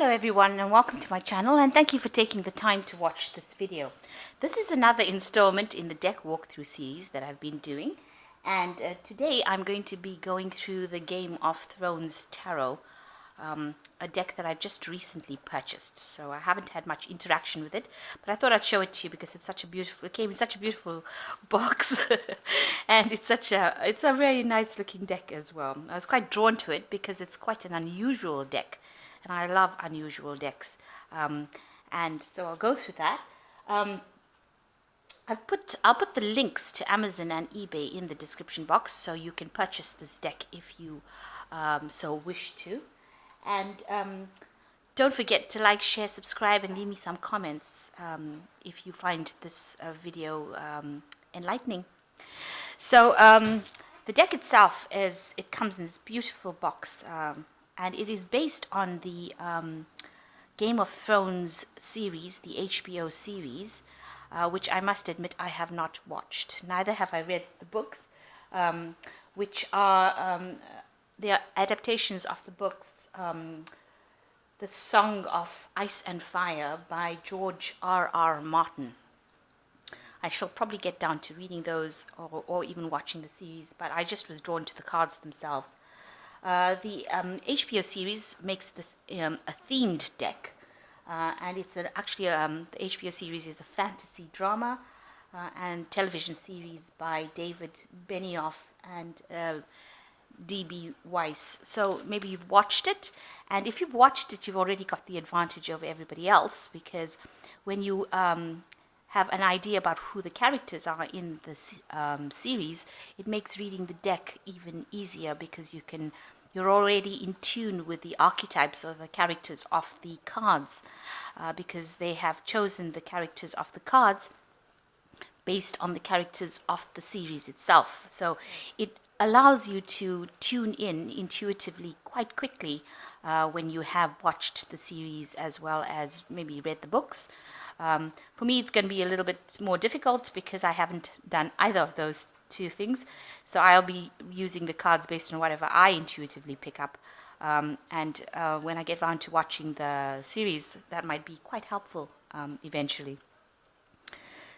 Hello everyone and welcome to my channel, and thank you for taking the time to watch this video. This is another installment in the deck walkthrough series that I've been doing, and today I'm going to be going through the Game of Thrones Tarot, a deck that I've just recently purchased. So I haven't had much interaction with it, but I thought I'd show it to you because it came in such a beautiful box and it's a very nice looking deck as well. I was quite drawn to it because it's quite an unusual deck, and I love unusual decks, and so I'll go through that. I'll put the links to Amazon and eBay in the description box, so you can purchase this deck if you so wish to. And don't forget to like, share, subscribe, and leave me some comments if you find this video enlightening. So the deck itself comes in this beautiful box, and it is based on the Game of Thrones series, the HBO series, which I must admit I have not watched. Neither have I read the books, which are they are adaptations of the books The Song of Ice and Fire by George R.R. Martin. I shall probably get down to reading those or even watching the series, but I just was drawn to the cards themselves. The HBO series makes this a themed deck, and it's actually the HBO series is a fantasy drama and television series by David Benioff and D.B. Weiss. So maybe you've watched it, and if you've watched it, you've already got the advantage over everybody else, because when you have an idea about who the characters are in the series, it makes reading the deck even easier, because you're already in tune with the archetypes or the characters of the cards, because they have chosen the characters of the cards based on the characters of the series itself. So it allows you to tune in intuitively quite quickly when you have watched the series as well as maybe read the books. For me, it's going to be a little bit more difficult because I haven't done either of those two things. So I'll be using the cards based on whatever I intuitively pick up. And when I get around to watching the series, that might be quite helpful eventually.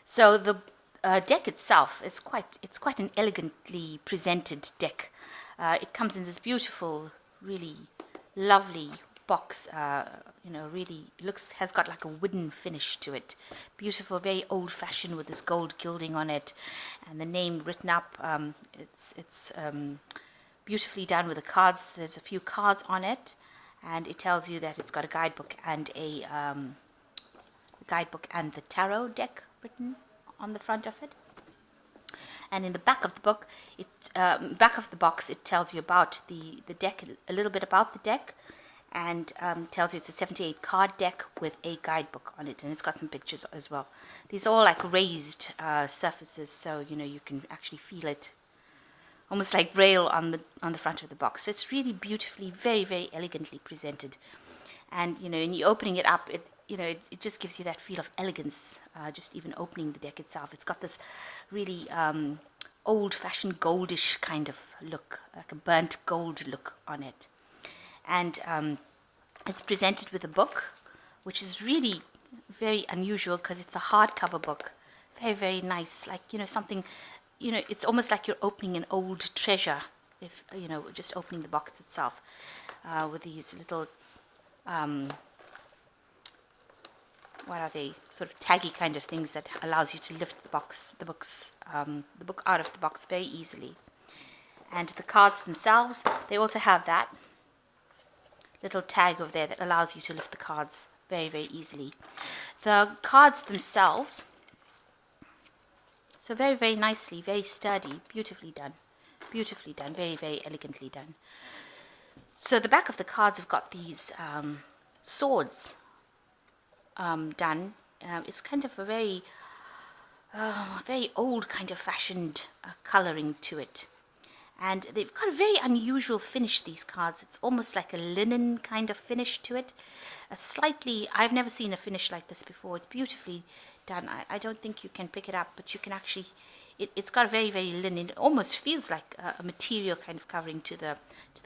So the deck itself is quite an elegantly presented deck. It comes in this beautiful, really lovely box. Really has got like a wooden finish to it. Beautiful, very old-fashioned, with this gold gilding on it, and the name written up. It's beautifully done with the cards. There's a few cards on it, and it tells you that it's got a guidebook and the tarot deck written on the front of it. And in the back of the book, back of the box, it tells you about the deck, a little bit about the deck, and tells you it's a 78 card deck with a guidebook on it, and it's got some pictures as well. These are all like raised surfaces, so you can actually feel it, almost like braille on the front of the box. So it's really beautifully, very, very elegantly presented. And when you're opening it up, it just gives you that feel of elegance, just even opening the deck itself. It's got this really old-fashioned goldish kind of look, like a burnt gold look on it. And it's presented with a book, which is really very unusual because it's a hardcover book. Very, very nice, like, something, it's almost like you're opening an old treasure, if, just opening the box itself, with these little what are they, sort of taggy kind of things that allows you to lift the book out of the box very easily. And the cards themselves, they also have that little tag over there that allows you to lift the cards very, very easily. The cards themselves, so very, very nicely, very sturdy, beautifully done, very, very elegantly done. So the back of the cards have got these swords done. It's kind of a very old kind of fashioned coloring to it, and they've got a very unusual finish, these cards. It's almost like a linen kind of finish to it, I've never seen a finish like this before. It's beautifully done. I don't think you can pick it up, but you can actually it's got a very, very linen. It almost feels like a material kind of covering to the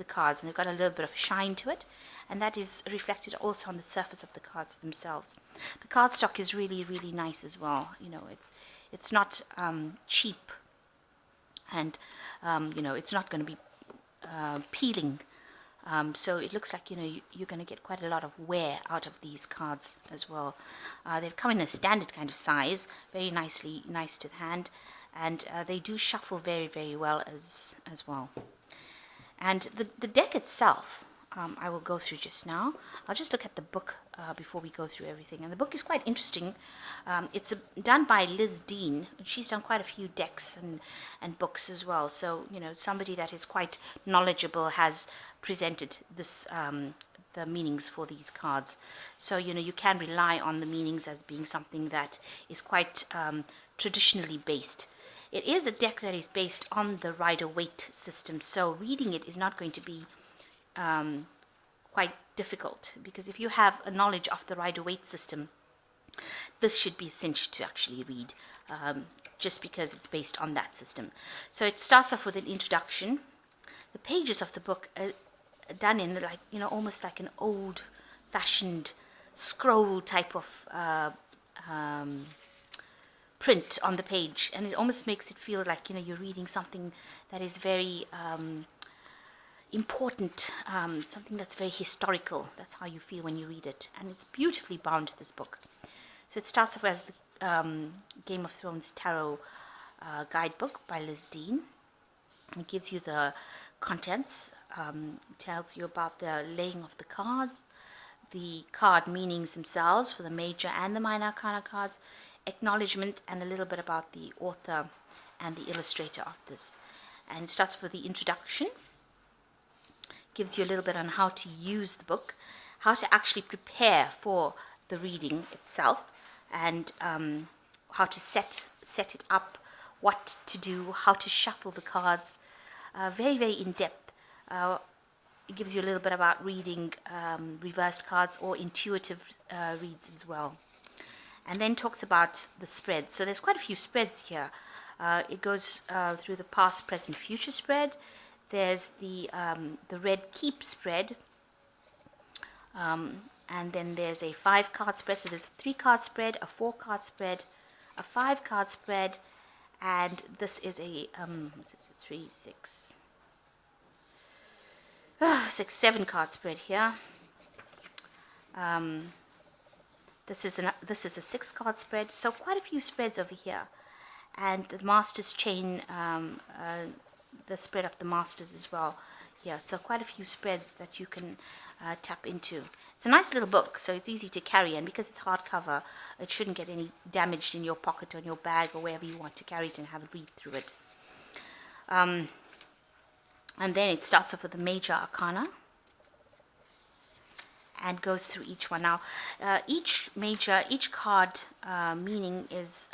cards, and they've got a little bit of shine to it, and that is reflected also on the surface of the cards themselves. The cardstock is really, really nice as well. It's not cheap, and it's not going to be peeling. So it looks like you're going to get quite a lot of wear out of these cards as well. They've come in a standard kind of size, very nice to the hand, and they do shuffle very, very well as well. And the deck itself, I will go through just now. I'll just look at the book before we go through everything. And the book is quite interesting. It's done by Liz Dean. She's done quite a few decks and books as well. So, somebody that is quite knowledgeable has presented this the meanings for these cards. So, you can rely on the meanings as being something that is quite traditionally based. It is a deck that is based on the Rider-Waite system, so reading it is not going to be quite difficult, because if you have a knowledge of the Rider-Waite system, this should be a cinch to actually read, just because it's based on that system. So it starts off with an introduction. The pages of the book are done in almost like an old-fashioned scroll type of print on the page, and it almost makes it feel like you're reading something that is very important, something that's very historical. That's how you feel when you read it, and it's beautifully bound, this book. So it starts off as the Game of Thrones Tarot guidebook by Liz Dean. It gives you the contents, tells you about the laying of the cards, the card meanings themselves for the major and the minor arcana cards, acknowledgement, and a little bit about the author and the illustrator of this. And it starts with the introduction, gives you a little bit on how to use the book, how to actually prepare for the reading itself, and how to set it up, what to do, how to shuffle the cards. Very, very in-depth. It gives you a little bit about reading reversed cards or intuitive reads as well. And then talks about the spreads. So there's quite a few spreads here. It goes through the past, present, future spread. There's the red keep spread. And then there's a 5-card spread. So there's a 3-card spread, a 4-card spread, a 5-card spread, and this is a 7-card spread here. This is a 6-card spread, so quite a few spreads over here. And the Masters chain, the spread of the Masters as well here. So quite a few spreads that you can tap into. It's a nice little book, so it's easy to carry, and because it's hardcover, it shouldn't get any damaged in your pocket or in your bag or wherever you want to carry it and have a read through it. And then it starts off with the major arcana and goes through each one. Now, each card meaning is,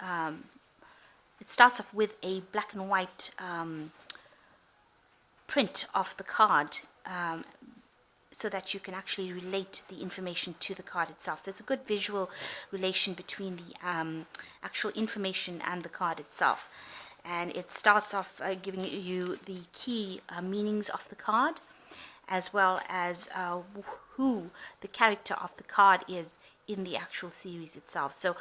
it starts off with a black and white print of the card, so that you can actually relate the information to the card itself. So it's a good visual relation between the actual information and the card itself. And it starts off giving you the key meanings of the card, as well as who the character of the card is in the actual series itself. So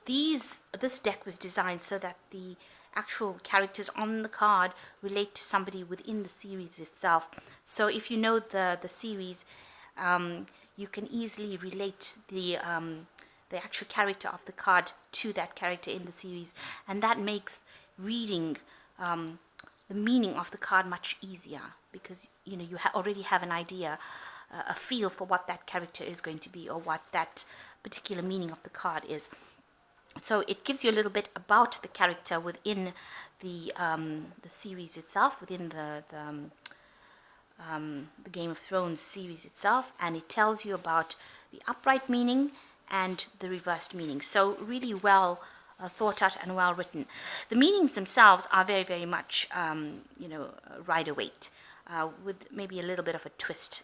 this deck was designed so that the actual characters on the card relate to somebody within the series itself. So if you know the series, you can easily relate the actual character of the card to that character in the series, and that makes reading the meaning of the card much easier, because you already have an idea, a feel for what that character is going to be, or what that particular meaning of the card is. So it gives you a little bit about the character within the series itself, within the Game of Thrones series itself, and it tells you about the upright meaning and the reversed meaning. So really well thought out and well written. The meanings themselves are very, very much Rider-Waite, with maybe a little bit of a twist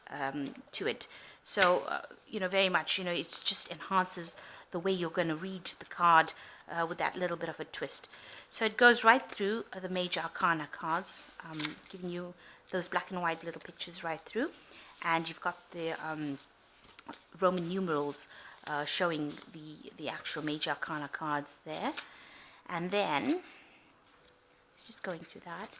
to it. So very much it just enhances the way you're going to read the card with that little bit of a twist. So it goes right through the major arcana cards, giving you those black and white little pictures right through. And you've got the Roman numerals showing the actual major arcana cards there. And then, just going through that,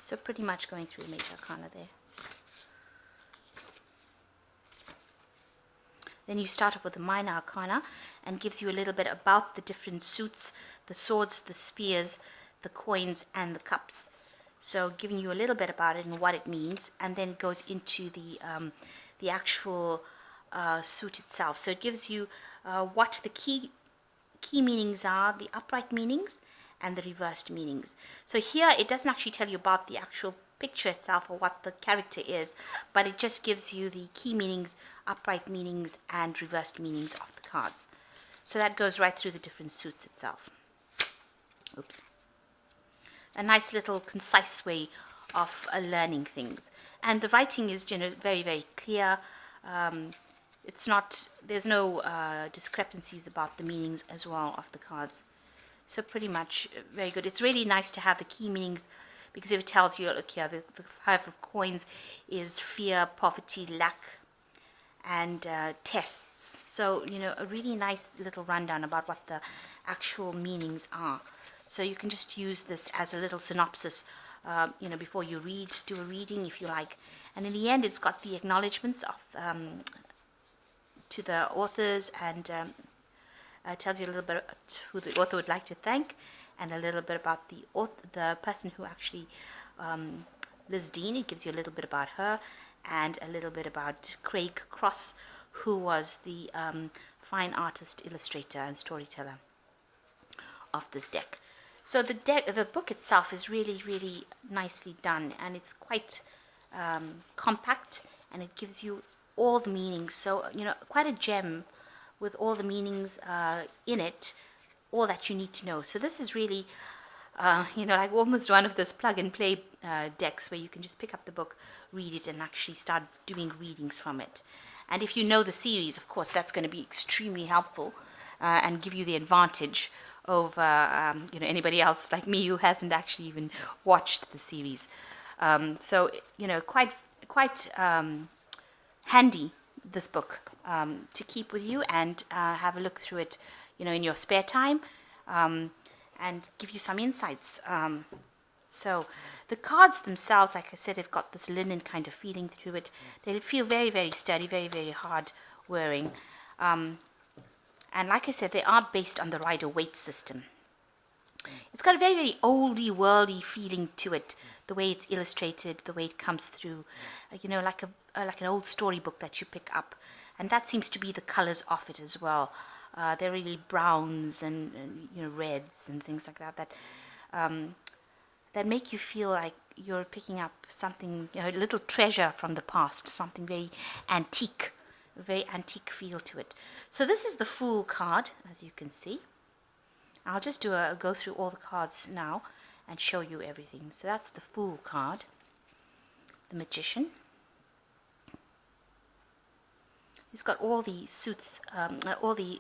so pretty much going through the major arcana there. Then you start off with the minor arcana and gives you a little bit about the different suits, the swords, the spears, the coins, and the cups. So giving you a little bit about it and what it means, and then it goes into the actual suit itself. So it gives you what the key meanings are, the upright meanings, and the reversed meanings. So here it doesn't actually tell you about the actual picture itself or what the character is, but it just gives you the key meanings, upright meanings, and reversed meanings of the cards. So that goes right through the different suits itself. Oops. A nice little concise way of learning things. And the writing is very, very clear. There's no discrepancies about the meanings as well of the cards. So pretty much very good. It's really nice to have the key meanings, because it tells you, look here, the 5 of coins is fear, poverty, lack, and tests. So, a really nice little rundown about what the actual meanings are. So you can just use this as a little synopsis, before you do a reading if you like. And in the end, it's got the acknowledgements of to the authors, and tells you a little bit about who the author would like to thank, and a little bit about the person who actually, Liz Dean. It gives you a little bit about her, and a little bit about Craig Cross, who was the fine artist, illustrator, and storyteller of this deck. So the book itself is really, really nicely done, and it's quite compact, and it gives you all the meanings. So, quite a gem with all the meanings in it, all that you need to know. So this is really, like almost one of those plug-and-play decks where you can just pick up the book, read it, and actually start doing readings from it. And if you know the series, of course, that's going to be extremely helpful and give you the advantage over anybody else like me who hasn't actually even watched the series. So quite handy, this book, to keep with you and have a look through it in your spare time, and give you some insights. So the cards themselves, like I said, they've got this linen kind of feeling through it. They feel very, very sturdy, very, very hard wearing. And like I said, they are based on the Rider-Waite system. It's got a very, very oldie, worldy feeling to it. The way it's illustrated, the way it comes through, like an old storybook that you pick up. And that seems to be the colors of it as well. They're really browns and reds and things like that that make you feel like you're picking up something, a little treasure from the past, something very antique, a very antique feel to it. So this is the Fool card, as you can see. I'll just go through all the cards now and show you everything. So that's the Fool card, the Magician. He's got all the suits, all the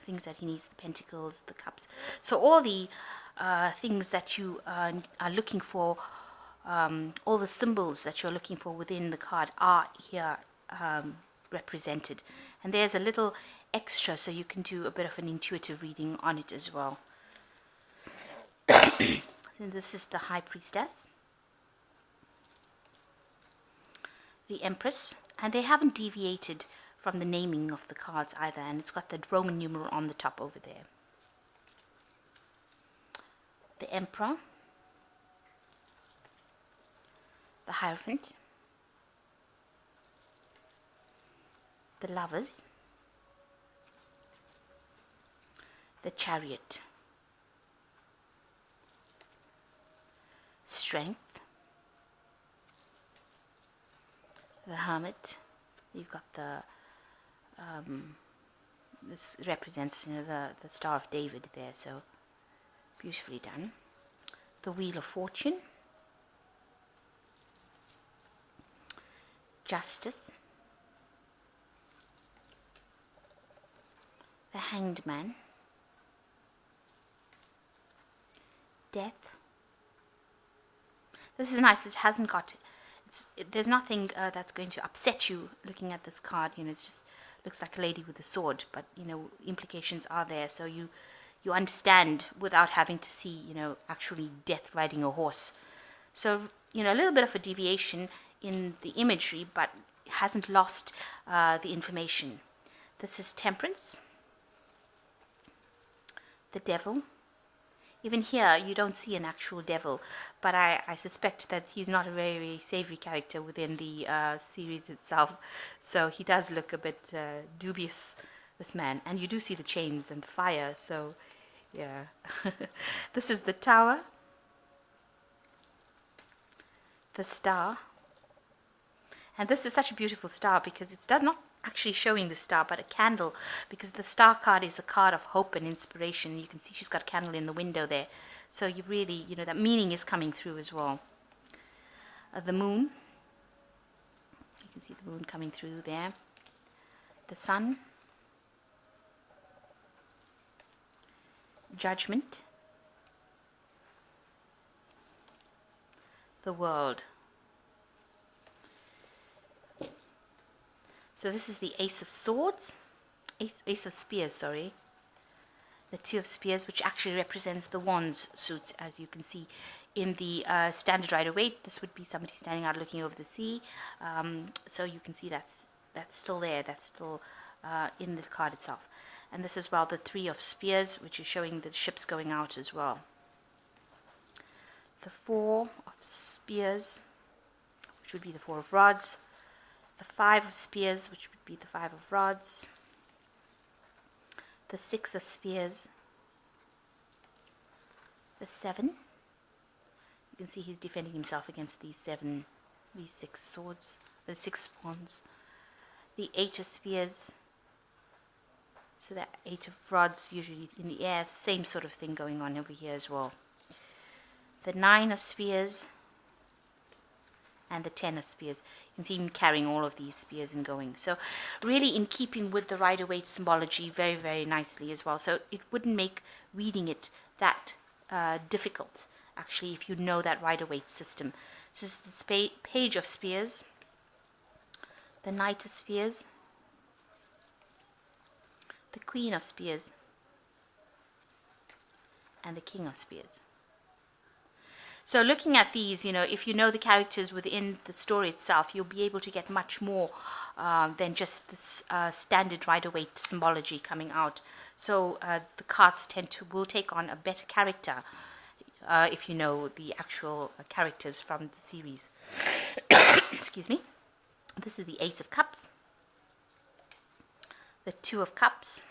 things that he needs, the pentacles, the cups. So all the things that you are looking for, all the symbols that you're looking for within the card are here represented. And there's a little extra so you can do a bit of an intuitive reading on it as well. And this is the High Priestess, the Empress, and they haven't deviated from the naming of the cards either, and it's got the Roman numeral on the top over there. The Emperor, the Hierophant, the Lovers, the Chariot, Strength, the Hermit. You've got the this represents the Star of David there, so beautifully done. The Wheel of Fortune, Justice, the Hanged Man, Death. This is nice. It hasn't got, there's nothing that's going to upset you looking at this card. You know, it's just looks like a lady with a sword, but you know, implications are there, so you understand without having to see, you know, actually Death riding a horse. So, you know, a little bit of a deviation in the imagery, but hasn't lost the information. This is Temperance, the Devil. Even here, you don't see an actual devil, but I suspect that he's not a very, very savory character within the series itself. So he does look a bit dubious, this man. And you do see the chains and the fire, so yeah. This is the Tower, the Star. And this is such a beautiful star because it's not actually showing the star, but a candle, because the Star card is a card of hope and inspiration. You can see she's got a candle in the window there. So you really, you know, that meaning is coming through as well. The Moon. You can see the moon coming through there. The Sun. Judgment. The World. So this is the Ace of Swords, Ace of Spears, sorry. The Two of Spears, which actually represents the Wands suit, as you can see in the standard Rider-Waite. This would be somebody standing out looking over the sea. So you can see that's still there, that's still in the card itself. And this as well, the Three of Spears, which is showing the ships going out as well. The Four of Spears, which would be the Four of Rods. The Five of Spears, which would be the Five of Rods. The Six of Spears. The Seven. You can see he's defending himself against these six swords, the six wands. The Eight of Spears. So that Eight of Rods, usually in the air, same sort of thing going on over here as well. The Nine of Spears. And the Ten of Spears. You can see him carrying all of these spears and going. So really in keeping with the Rider-Waite symbology very, very nicely as well. So it wouldn't make reading it that difficult, actually, if you know that Rider-Waite system. So this is the Page of Spears, the Knight of Spears, the Queen of Spears, and the King of Spears. So looking at these, you know, if you know the characters within the story itself, you'll be able to get much more than just this standard Rider-Waite symbology coming out. So the cards will take on a better character if you know the actual characters from the series. Excuse me. This is the Ace of Cups, the Two of Cups,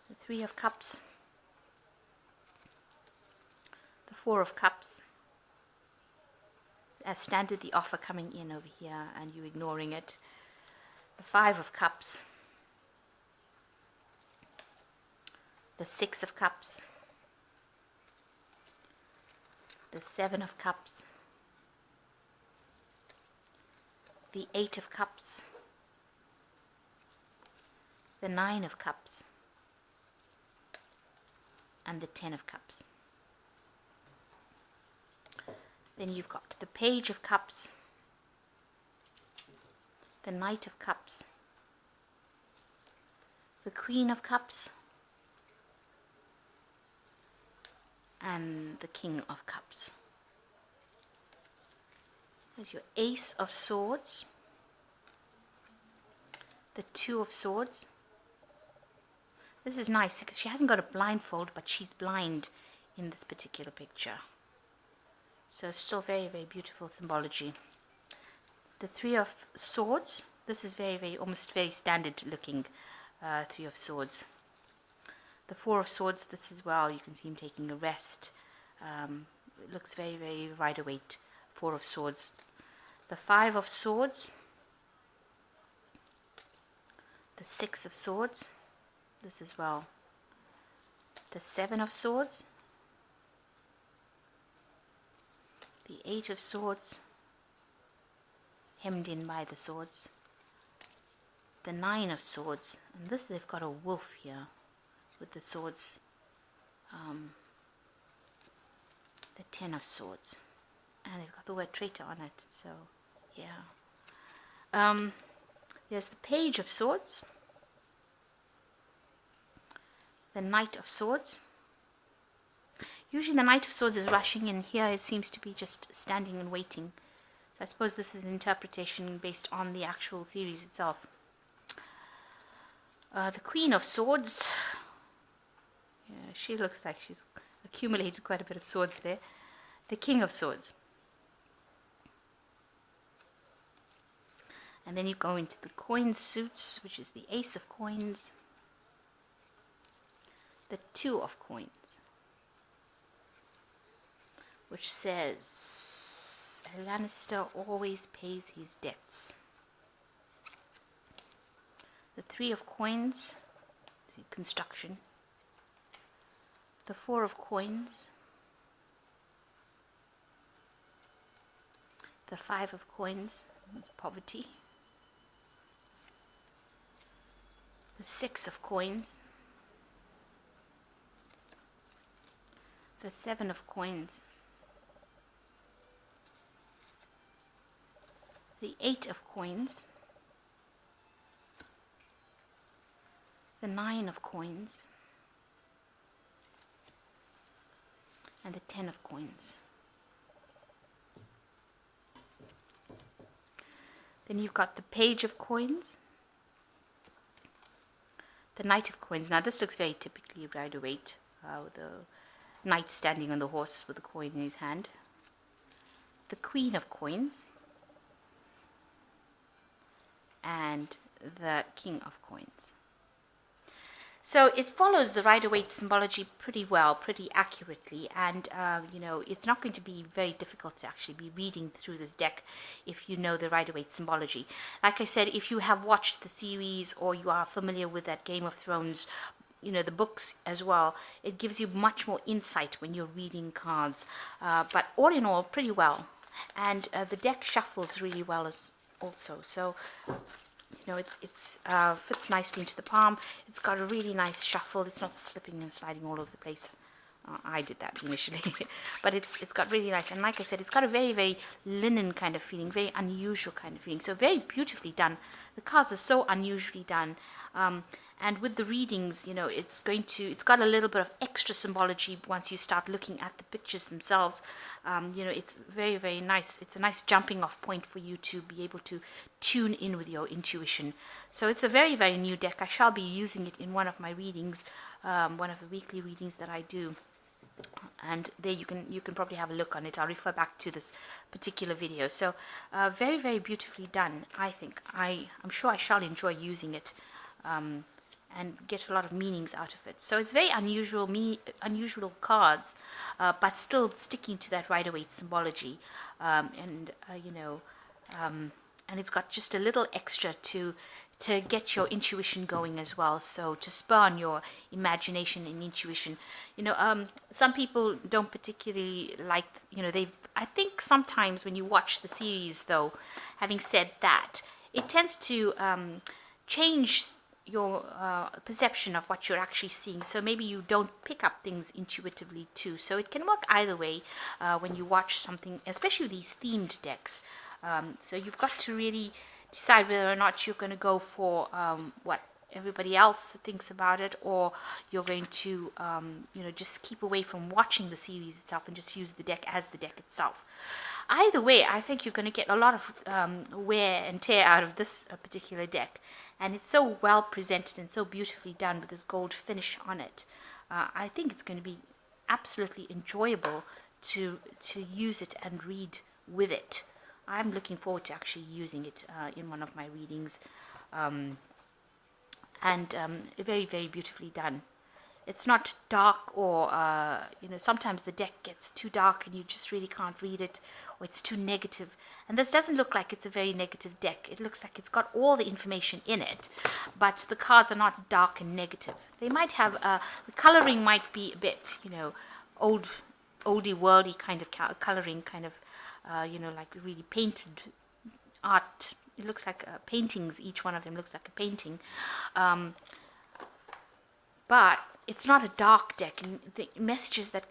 the Three of Cups, Four of Cups. As standard, the offer coming in over here and you ignoring it. The Five of Cups. The Six of Cups. The Seven of Cups. The Eight of Cups. The Nine of Cups. And the Ten of Cups. Then you've got the Page of Cups, the Knight of Cups, the Queen of Cups, and the King of Cups. There's your Ace of Swords, the Two of Swords. This is nice because she hasn't got a blindfold, but she's blind in this particular picture. So still very, very beautiful symbology. The Three of Swords. This is very, very, almost very standard looking Three of Swords. The Four of Swords, this as well, you can see him taking a rest. It looks very, very Rider-Waite. Four of Swords. The Five of Swords. The Six of Swords. This as well. The Seven of Swords. The Eight of Swords, hemmed in by the swords. The 9 of swords, and this they've got a wolf here with the swords. The 10 of swords, and they've got the word traitor on it, so yeah. There's the page of swords, the knight of swords. Usually the knight of swords is rushing in. Here it seems to be just standing and waiting. So I suppose this is an interpretation based on the actual series itself. The queen of swords, yeah, she looks like she's accumulated quite a bit of swords there. The king of swords. And then you go into the coin suits, which is the ace of coins, the 2 of coins, which says a Lannister always pays his debts. The 3 of coins, the construction, the 4 of coins, the 5 of coins, poverty, the 6 of coins, the 7 of coins, the 8 of coins, the 9 of coins, and the 10 of coins. Then you've got the page of coins, the knight of coins. Now this looks very typically Rider-Waite, with the knight standing on the horse with the coin in his hand. The queen of coins, and the king of coins. So it follows the Rider-Waite symbology pretty well, pretty accurately, and it's not going to be very difficult to actually be reading through this deck if you know the Rider-Waite symbology. Like I said, if you have watched the series or you are familiar with that Game of Thrones, the books as well, it gives you much more insight when you're reading cards. But all in all, pretty well, and the deck shuffles really well also. So it's fits nicely into the palm. It's got a really nice shuffle. It's not slipping and sliding all over the place. I did that initially, but it's got really nice. And like I said, it's got a very, very linen kind of feeling, very unusual kind of feeling. So very beautifully done. The cards are so unusually done. And with the readings, it's got a little bit of extra symbology once you start looking at the pictures themselves. It's very, very nice. It's a nice jumping off point for you to be able to tune in with your intuition. So it's a very, very new deck. I shall be using it in one of my readings, one of the weekly readings that I do. And there you can probably have a look on it. I'll refer back to this particular video. So very, very beautifully done, I think. I'm sure I shall enjoy using it. And get a lot of meanings out of it. So it's very unusual cards, but still sticking to that Rider-Waite symbology, and it's got just a little extra to get your intuition going as well. So to spur on your imagination and intuition. Some people don't particularly like, I think sometimes when you watch the series, though, having said that, it tends to change your perception of what you're actually seeing. So maybe you don't pick up things intuitively too. So it can work either way when you watch something, especially these themed decks. So you've got to really decide whether or not you're going to go for what everybody else thinks about it, or you're going to just keep away from watching the series itself and just use the deck as the deck itself. Either way, I think you're going to get a lot of wear and tear out of this particular deck. And it's so well presented and so beautifully done with this gold finish on it. I think it's going to be absolutely enjoyable to use it and read with it. I'm looking forward to actually using it in one of my readings. Very, very beautifully done. It's not dark, or sometimes the deck gets too dark and you just really can't read it, or it's too negative. And this doesn't look like it's a very negative deck. It looks like it's got all the information in it, but the cards are not dark and negative. They might have the coloring might be a bit, oldie worldy kind of coloring, kind of like really painted art. It looks like paintings. Each one of them looks like a painting. But it's not a dark deck, and the messages that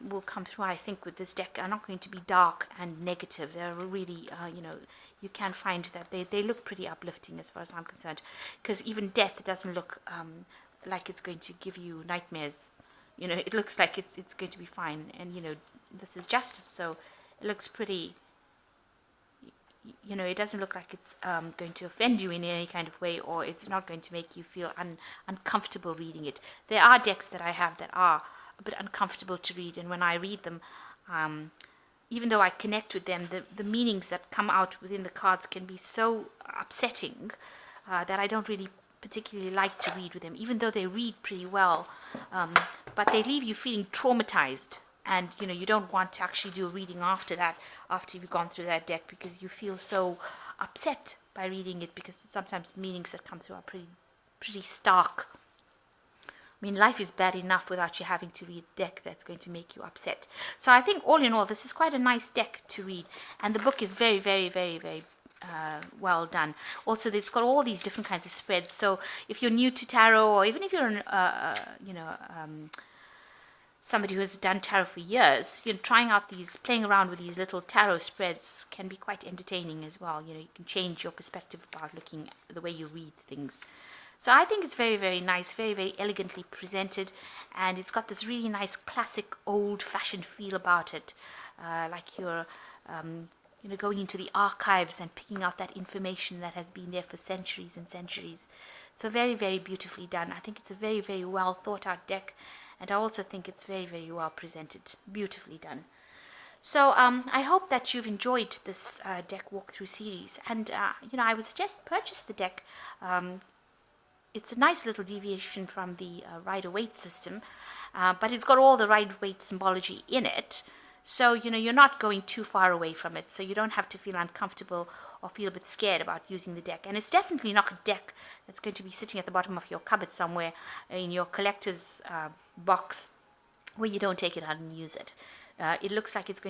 will come through, I think, with this deck are not going to be dark and negative. They're really, you can find that they look pretty uplifting as far as I'm concerned, because even death doesn't look like it's going to give you nightmares. It looks like it's going to be fine, and this is justice, so it looks pretty. It doesn't look like it's going to offend you in any kind of way, or it's not going to make you feel uncomfortable reading it. There are decks that I have that are a bit uncomfortable to read, and when I read them, even though I connect with them, the meanings that come out within the cards can be so upsetting that I don't really particularly like to read with them, even though they read pretty well, but they leave you feeling traumatized. And you don't want to actually do a reading after that, after you've gone through that deck, because you feel so upset by reading it, because sometimes the meanings that come through are pretty stark. I mean, life is bad enough without you having to read a deck that's going to make you upset. So I think all in all, this is quite a nice deck to read, and the book is very, very, very, very well done. Also, it's got all these different kinds of spreads. So if you're new to tarot, or even if you're somebody who has done tarot for years, trying out playing around with these little tarot spreads can be quite entertaining as well. You can change your perspective about looking at the way you read things. So I think it's very, very nice, very, very elegantly presented, and it's got this really nice classic old-fashioned feel about it, like you're going into the archives and picking out that information that has been there for centuries and centuries. So very, very beautifully done. I think it's a very, very well thought out deck, and I also think it's very, very well presented, beautifully done. So I hope that you've enjoyed this deck walkthrough series, and I would suggest purchase the deck. It's a nice little deviation from the Rider-Waite system, but it's got all the Rider-Waite symbology in it. So, you're not going too far away from it, so you don't have to feel uncomfortable or feel a bit scared about using the deck. And it's definitely not a deck that's going to be sitting at the bottom of your cupboard somewhere in your collector's box where you don't take it out and use it. It looks like it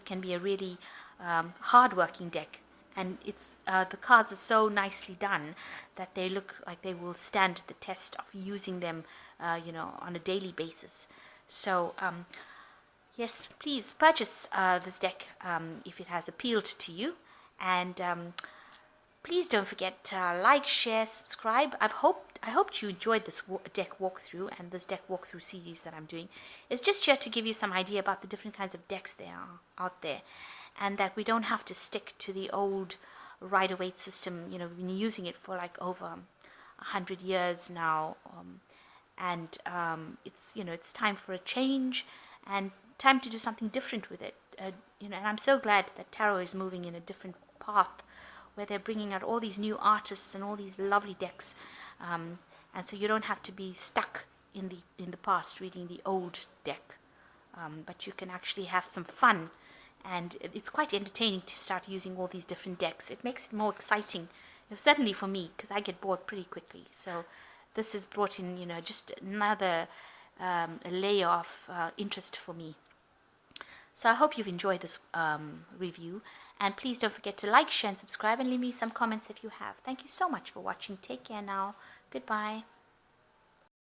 can be a really hard-working deck. And the cards are so nicely done that they look like they will stand the test of using them, on a daily basis. So, yes, please purchase this deck if it has appealed to you. And please don't forget to like, share, subscribe. I hoped you enjoyed this deck walkthrough and this deck walkthrough series that I'm doing. It's just here to give you some idea about the different kinds of decks there are out there, and that we don't have to stick to the old Rider-Waite system. We've been using it for like over 100 years now, and it's time for a change and time to do something different with it. And I'm so glad that tarot is moving in a different path, where they're bringing out all these new artists and all these lovely decks, and so you don't have to be stuck in the past reading the old deck, but you can actually have some fun, and it's quite entertaining to start using all these different decks. It makes it more exciting, certainly for me, because I get bored pretty quickly. So this has brought in just another layer of interest for me. So I hope you've enjoyed this review, and please don't forget to like, share, and subscribe, and leave me some comments if you have. Thank you so much for watching. Take care now. Goodbye.